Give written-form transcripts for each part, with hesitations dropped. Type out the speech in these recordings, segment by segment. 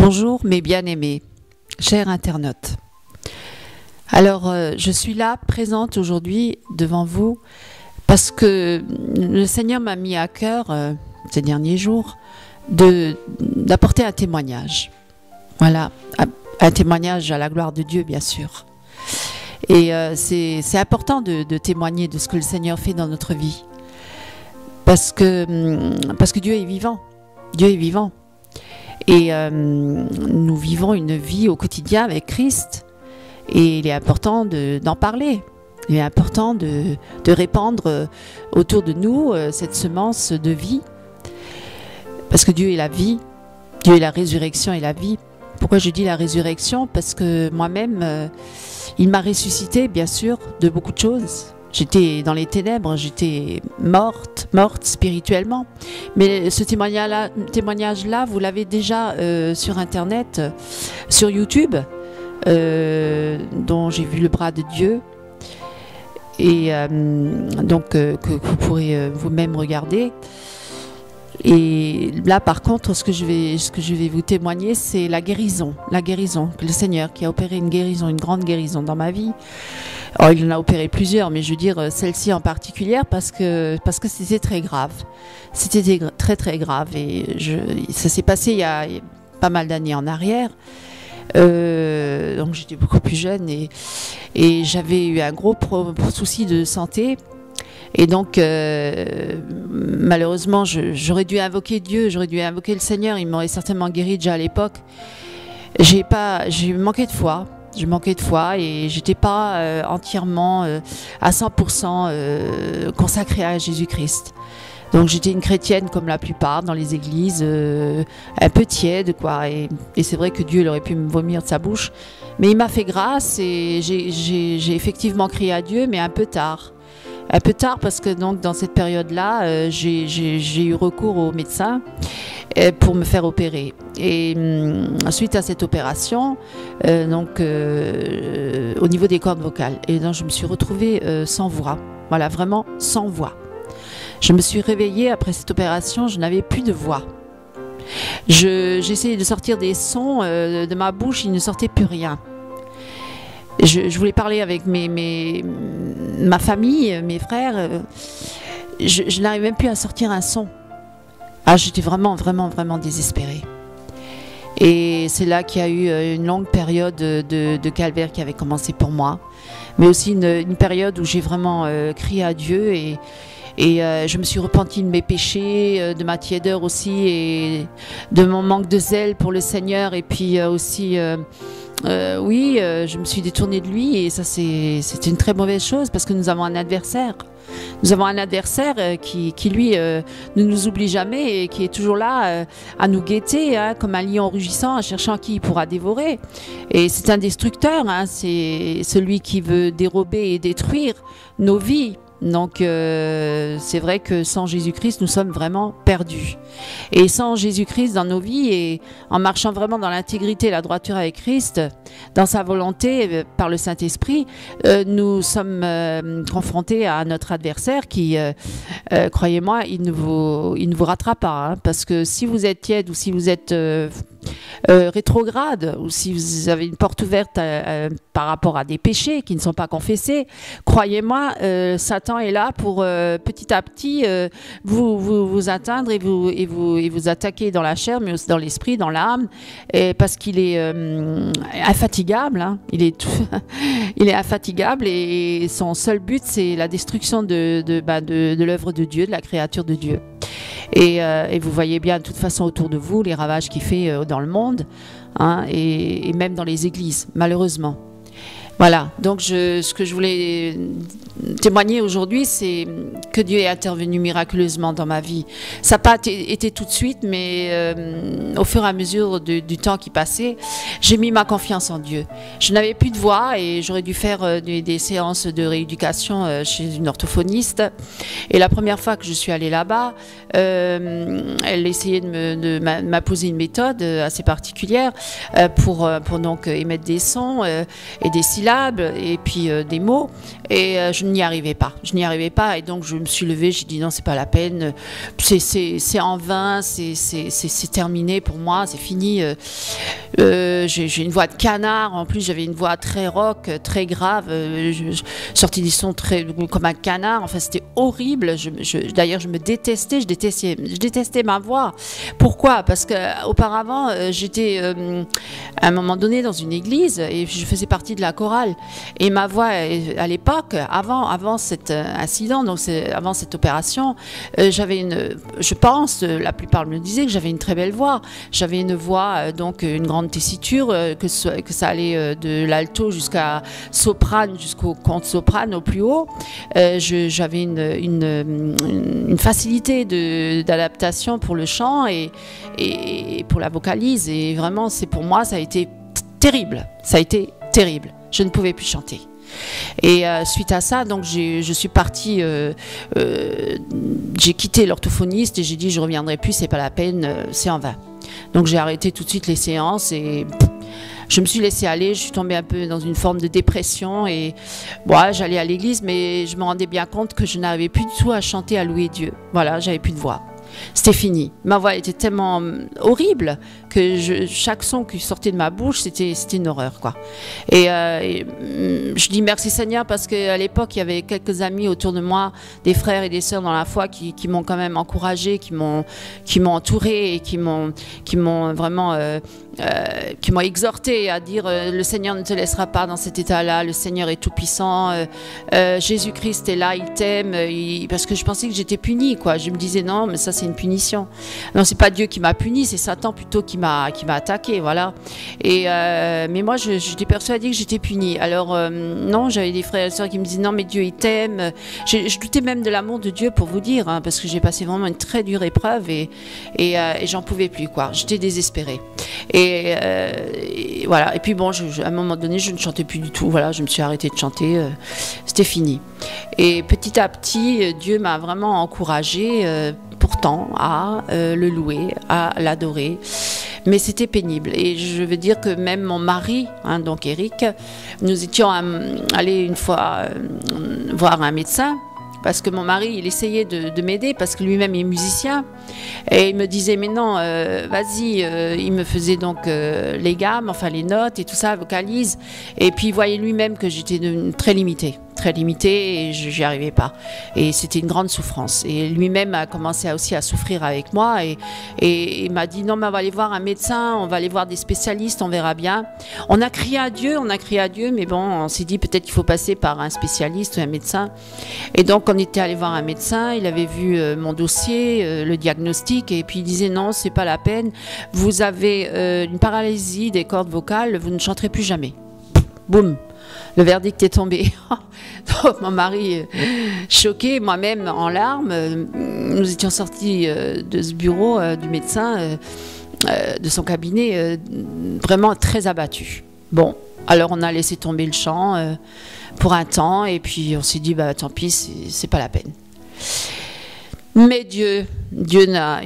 Bonjour mes bien-aimés, chers internautes. Alors, je suis là, présente aujourd'hui devant vous, parce que le Seigneur m'a mis à cœur, ces derniers jours, d'apporter un témoignage. Voilà, un témoignage à la gloire de Dieu, bien sûr. Et c'est important de témoigner de ce que le Seigneur fait dans notre vie. Parce que Dieu est vivant. Dieu est vivant. Et nous vivons une vie au quotidien avec Christ. Et il est important d'en parler. Il est important de répandre autour de nous cette semence de vie. Parce que Dieu est la vie. Dieu est la résurrection et la vie. Pourquoi je dis la résurrection? Parce que moi-même, il m'a ressuscité, bien sûr, de beaucoup de choses. J'étais dans les ténèbres, j'étais morte spirituellement. Mais ce témoignage-là, vous l'avez déjà sur Internet, sur YouTube, dont j'ai vu le bras de Dieu. Et donc, que vous pourrez vous-même regarder. Et là, par contre, ce que je vais vous témoigner, c'est la guérison, le Seigneur qui a opéré une guérison, une grande guérison dans ma vie. Alors, il en a opéré plusieurs, mais je veux dire celle-ci en particulier parce que c'était très grave. C'était très très grave et ça s'est passé il y a pas mal d'années en arrière. Donc j'étais beaucoup plus jeune et j'avais eu un gros souci de santé. Et donc, malheureusement, j'aurais dû invoquer Dieu, j'aurais dû invoquer le Seigneur, il m'aurait certainement guéri déjà à l'époque. J'ai manqué de foi, et j'étais pas entièrement à 100% consacrée à Jésus-Christ. Donc j'étais une chrétienne comme la plupart dans les églises, un peu tiède quoi. Et c'est vrai que Dieu il aurait pu me vomir de sa bouche, mais il m'a fait grâce et j'ai effectivement crié à Dieu, mais un peu tard. Un peu tard parce que donc dans cette période-là, j'ai eu recours au médecin pour me faire opérer. Et suite à cette opération, au niveau des cordes vocales, et donc je me suis retrouvée sans voix. Voilà, vraiment sans voix. Je me suis réveillée après cette opération, je n'avais plus de voix. J'essayais de sortir des sons de ma bouche, il ne sortait plus rien. Je voulais parler avec ma famille, mes frères. Je n'arrivais même plus à sortir un son. Ah, j'étais vraiment désespérée. Et c'est là qu'il y a eu une longue période de calvaire qui avait commencé pour moi. Mais aussi une période où j'ai vraiment crié à Dieu et je me suis repentie de mes péchés, de ma tiédeur aussi et de mon manque de zèle pour le Seigneur. Et puis aussi... je me suis détournée de lui et ça c'est une très mauvaise chose parce que nous avons un adversaire. Nous avons un adversaire qui lui ne nous oublie jamais et qui est toujours là à nous guetter comme un lion rugissant, cherchant qui il pourra dévorer. Et c'est un destructeur, c'est celui qui veut dérober et détruire nos vies. Donc c'est vrai que sans Jésus-Christ, nous sommes vraiment perdus. Et sans Jésus-Christ dans nos vies et en marchant vraiment dans l'intégrité et la droiture avec Christ, dans sa volonté par le Saint-Esprit, nous sommes confrontés à notre adversaire qui, croyez-moi, il ne vous ratera pas. Parce que si vous êtes tiède ou si vous êtes rétrograde ou si vous avez une porte ouverte par rapport à des péchés qui ne sont pas confessés, croyez-moi, Satan est là pour petit à petit vous atteindre et vous attaquer dans la chair, mais aussi dans l'esprit, dans l'âme, parce qu'il est infatigable. Hein, il est infatigable et son seul but c'est la destruction de l'œuvre de Dieu, de la créature de Dieu. Et vous voyez bien de toute façon autour de vous les ravages qu'il fait dans le monde, hein, et même dans les églises, malheureusement. Voilà, donc ce que je voulais témoigner aujourd'hui, c'est que Dieu est intervenu miraculeusement dans ma vie. Ça n'a pas été tout de suite, mais au fur et à mesure du temps qui passait, j'ai mis ma confiance en Dieu. Je n'avais plus de voix et j'aurais dû faire des séances de rééducation chez une orthophoniste. Et la première fois que je suis allée là-bas, elle essayait de m'imposer une méthode assez particulière pour donc émettre des sons et des silences syllabes et puis des mots, et je n'y arrivais pas. Je n'y arrivais pas, et donc je me suis levée, j'ai dit non, c'est pas la peine, c'est en vain, c'est terminé pour moi, c'est fini. J'ai une voix de canard, en plus j'avais une voix très rock, très grave, sortis des sons très comme un canard, enfin c'était horrible. D'ailleurs je me détestais, je détestais ma voix. Pourquoi? Parce que auparavant j'étais à un moment donné dans une église et je faisais partie de la chorale, et ma voix à l'époque, avant cet incident, donc avant cette opération, je pense, la plupart me disaient que j'avais une très belle voix. J'avais une voix, donc une grande tessiture, que ça allait de l'alto jusqu'à soprane, jusqu'au contre-soprane au plus haut. J'avais une facilité d'adaptation pour le chant et pour la vocalise, et vraiment pour moi ça a été terrible, je ne pouvais plus chanter. Et suite à ça, donc je suis partie, j'ai quitté l'orthophoniste et j'ai dit je reviendrai plus, c'est pas la peine, c'est en vain. Donc j'ai arrêté tout de suite les séances et je me suis laissée aller. Je suis tombée un peu dans une forme de dépression, et bon, j'allais à l'église, mais je me rendais bien compte que je n'arrivais plus du tout à chanter, à louer Dieu. Voilà, j'avais plus de voix. C'était fini. Ma voix était tellement horrible que chaque son qui sortait de ma bouche, c'était une horreur, quoi. Et je dis merci Seigneur, parce qu'à l'époque, il y avait quelques amis autour de moi, des frères et des sœurs dans la foi, qui m'ont quand même encouragée, qui m'ont entourée et qui m'ont vraiment qui m'ont exhorté à dire le Seigneur ne te laissera pas dans cet état-là, le Seigneur est tout puissant, Jésus-Christ est là, il t'aime, parce que je pensais que j'étais punie, quoi. Je me disais non, mais ça c'est une punition. Non, c'est pas Dieu qui m'a punie, c'est Satan plutôt qui m'a attaqué, voilà. Et mais moi j'étais persuadée que j'étais punie. Alors non, j'avais des frères et sœurs qui me disaient non, mais Dieu il t'aime. Je doutais même de l'amour de Dieu, pour vous dire, hein, parce que j'ai passé vraiment une très dure épreuve, et j'en pouvais plus, quoi. J'étais désespérée. Et voilà. Et puis bon, à un moment donné, je ne chantais plus du tout. Voilà, je me suis arrêtée de chanter. C'était fini. Et petit à petit, Dieu m'a vraiment encouragée, pourtant, à le louer, à l'adorer. Mais c'était pénible. Et je veux dire que même mon mari, hein, donc Eric, nous étions allés une fois voir un médecin. Parce que mon mari, il essayait de m'aider, parce que lui-même est musicien. Et il me disait, mais non, vas-y. Il me faisait donc les gammes, enfin les notes et tout ça, vocalise. Et puis il voyait lui-même que j'étais très limitée, et j'y arrivais pas. Et c'était une grande souffrance. Et lui-même a commencé aussi à souffrir avec moi. Et il m'a dit, non, mais on va aller voir un médecin, on va aller voir des spécialistes, on verra bien. On a crié à Dieu, mais bon, on s'est dit peut-être qu'il faut passer par un spécialiste ou un médecin. Et donc, on était allé voir un médecin, il avait vu mon dossier, le diagnostic, et puis il disait non, c'est pas la peine, vous avez une paralysie des cordes vocales, vous ne chanterez plus jamais. Boum, le verdict est tombé. Donc, mon mari, choqué, moi-même en larmes, nous étions sortis de ce bureau du médecin, de son cabinet, vraiment très abattus. Bon, alors on a laissé tomber le chant pour un temps, et puis on s'est dit bah tant pis, c'est pas la peine. Mais Dieu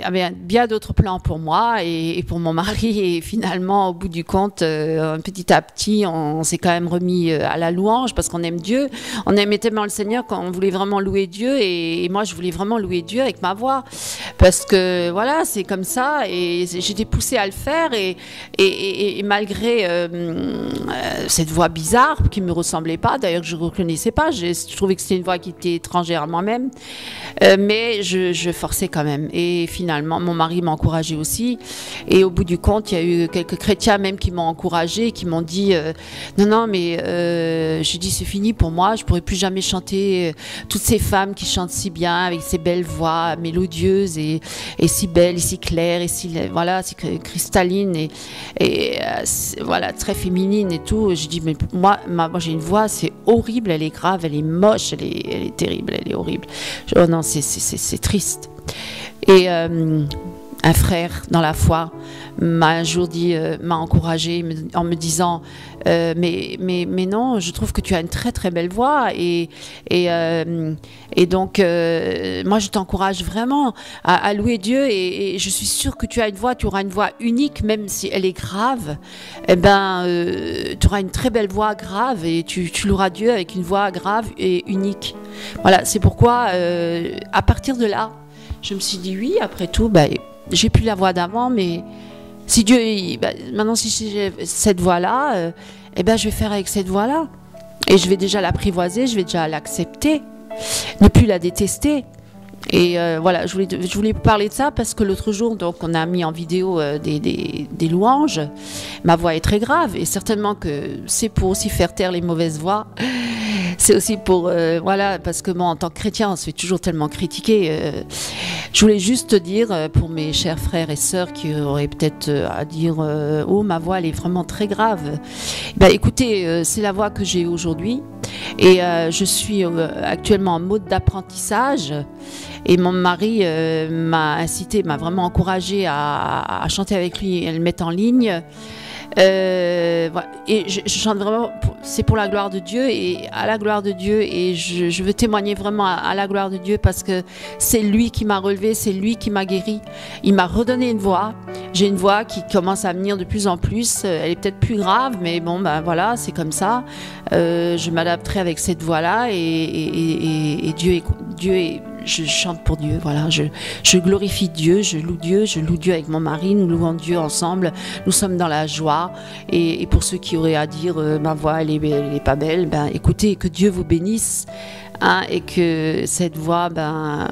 avait bien d'autres plans pour moi et pour mon mari, et finalement au bout du compte, petit à petit, on s'est quand même remis à la louange, parce qu'on aime Dieu, on aimait tellement le Seigneur qu'on voulait vraiment louer Dieu, et moi je voulais vraiment louer Dieu avec ma voix, parce que voilà, c'est comme ça, et j'étais poussée à le faire, et malgré cette voix bizarre qui me ressemblait pas, d'ailleurs que je reconnaissais pas, je trouvais que c'était une voix qui était étrangère à moi-même, mais je forçais quand même. Et finalement, mon mari m'a encouragée aussi. Et au bout du compte, il y a eu quelques chrétiens même qui m'ont encouragée, qui m'ont dit non, mais j'ai dit c'est fini pour moi, je pourrais plus jamais chanter toutes ces femmes qui chantent si bien, avec ces belles voix mélodieuses et si belles, et si claires, et si voilà, si cristallines et voilà, très féminine et tout. Je dis mais moi j'ai une voix, c'est horrible, elle est grave, elle est moche, elle est terrible, elle est horrible. Oh non, c'est triste. Et un frère dans la foi m'a un jour dit, m'a encouragé en me disant mais non, je trouve que tu as une très très belle voix et donc moi je t'encourage vraiment à louer Dieu et je suis sûre que tu as une voix, tu auras une voix unique même si elle est grave, eh ben tu auras une très belle voix grave et tu loueras Dieu avec une voix grave et unique. Voilà, c'est pourquoi à partir de là je me suis dit oui, après tout, bah, j'ai plus la voix d'avant, mais si Dieu, maintenant si j'ai cette voix-là, eh ben, je vais faire avec cette voix-là. Et je vais déjà l'apprivoiser, je vais déjà l'accepter, ne plus la détester. Et voilà, je voulais vous parler de ça parce que l'autre jour, donc, on a mis en vidéo des louanges. Ma voix est très grave et certainement que c'est pour aussi faire taire les mauvaises voix. C'est aussi pour, voilà, parce que moi, en tant que chrétien, on se fait toujours tellement critiquer. Je voulais juste dire, pour mes chers frères et sœurs qui auraient peut-être à dire « Oh, ma voix, elle est vraiment très grave ». Ben, écoutez, c'est la voix que j'ai aujourd'hui. Et je suis actuellement en mode d'apprentissage. Et mon mari m'a incité, m'a vraiment encouragé à chanter avec lui et le mettre en ligne. Voilà. Et je chante vraiment, c'est pour la gloire de Dieu et à la gloire de Dieu, et je veux témoigner vraiment à la gloire de Dieu parce que c'est lui qui m'a relevé, c'est lui qui m'a guéri, il m'a redonné une voix. J'ai une voix qui commence à venir de plus en plus, elle est peut-être plus grave, mais bon ben voilà, c'est comme ça. Je m'adapterai avec cette voix là et Dieu est, je chante pour Dieu, voilà, je glorifie Dieu, je loue Dieu avec mon mari, nous louons Dieu ensemble, nous sommes dans la joie. Et pour ceux qui auraient à dire ma voix elle est pas belle, ben écoutez, que Dieu vous bénisse, hein, et que cette voix, ben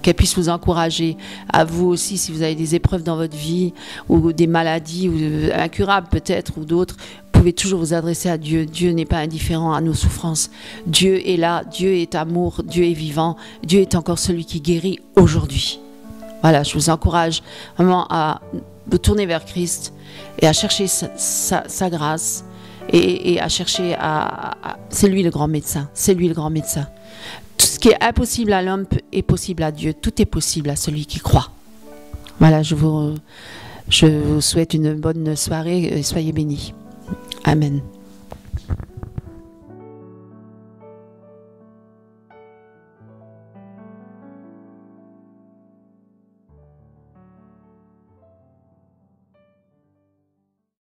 qu'elle puisse vous encourager, à vous aussi, si vous avez des épreuves dans votre vie ou des maladies ou incurables peut-être ou d'autres. Vous pouvez toujours vous adresser à Dieu. Dieu n'est pas indifférent à nos souffrances. Dieu est là, Dieu est amour, Dieu est vivant, Dieu est encore celui qui guérit aujourd'hui. Voilà, je vous encourage vraiment à vous tourner vers Christ et à chercher sa grâce et à chercher c'est lui le grand médecin, c'est lui le grand médecin. Tout ce qui est impossible à l'homme est possible à Dieu, tout est possible à celui qui croit. Voilà, je vous souhaite une bonne soirée et soyez bénis. Amen.